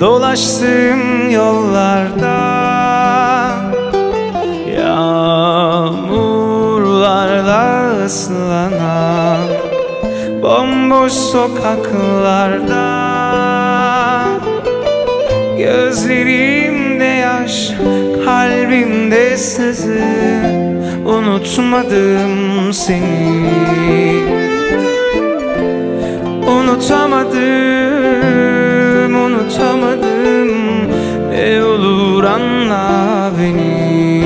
Dolaştığım yollarda, yağmurlarla ıslanan bomboş sokaklarda, gözlerimde yaş, kalbimde sızı, unutmadım seni. Unutamadım, unutamadım, ne olur anla beni.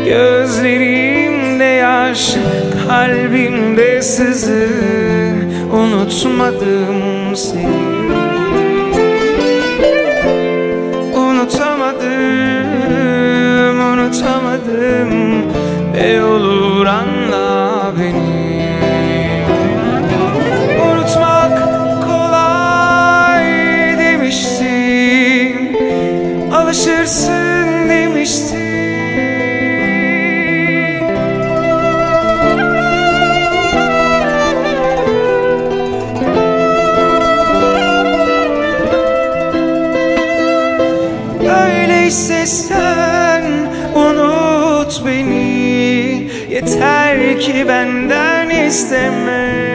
Gözlerimde yaş, kalbimde sızı, unutmadım seni. Unutamadım, unutamadım, ne olur anla beni. Unutmak kolay demiştin, alışırsın demiştin. Öyleyse sen unut beni, yeter ki benden isteme.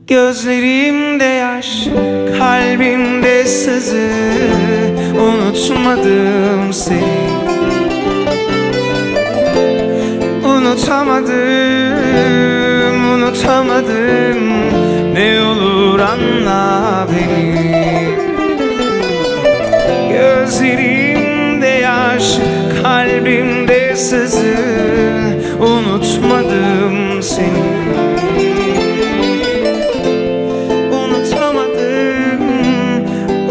Gözlerimde yaş, kalbimde sızı, unutmadım seni. Unutamadım, unutamadım, ne olur anla beni. Gözlerimde yaş, kalbimde sızı, unutmadım seni. Unutamadım,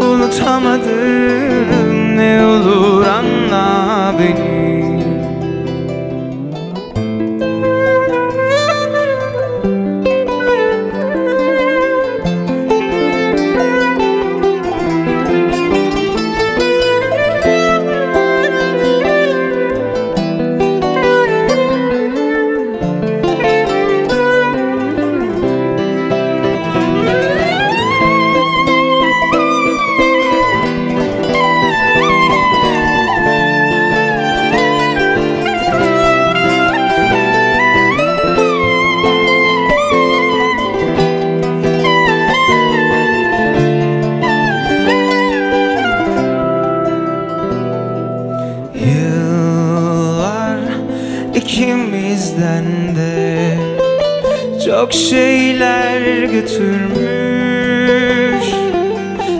unutamadım, ne olur anla beni. Yıllar ikimizden de çok şeyler götürmüş.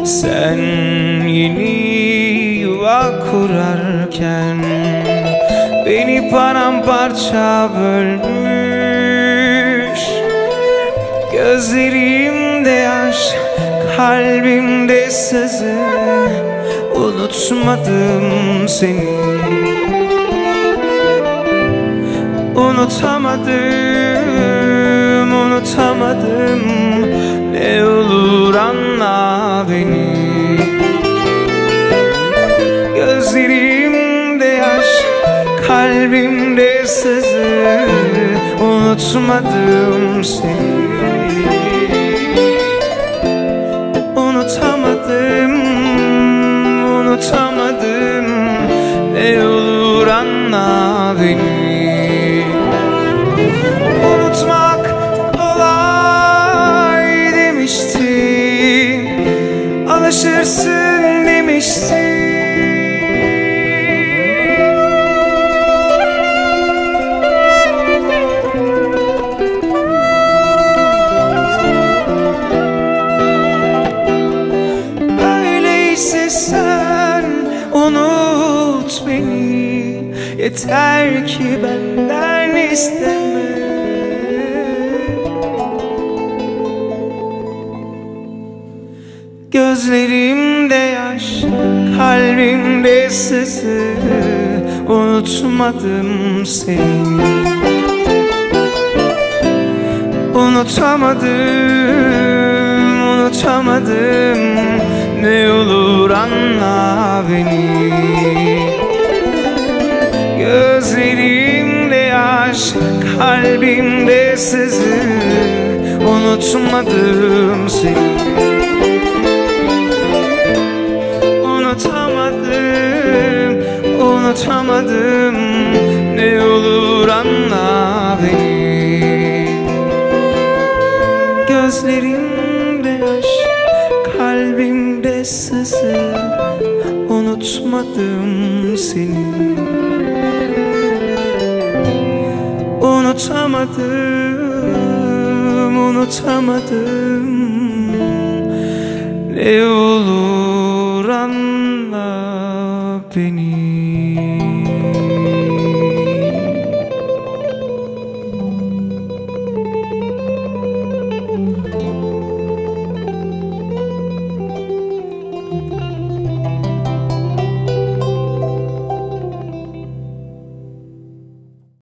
Sen yeni yuva kurarken beni paramparça bölmüş. Gözlerimde yaş, kalbimde sızı, unutmadım seni. Unutamadım, unutamadım, ne olur anla beni. Gözlerimde yaş, kalbimde sızı, unutmadım seni. Unutamadım, unutamadım, ne olur anla beni. Unutmak kolay demiştin, alışırsın demiştin. Öyleyse sen unut beni, yeter ki benden isteme. Gözlerimde yaş, kalbimde sızı, unutmadım seni. Unutamadım, unutamadım, ne olur anla beni. Gözlerimde yaş, kalbimde sızı, unutmadım seni. Unutamadım, unutamadım. Ne olur anla beni. Gözlerimde yaş, kalbimde sızı. Unutmadım seni. Unutamadım, unutamadım. Ne olur anla beni.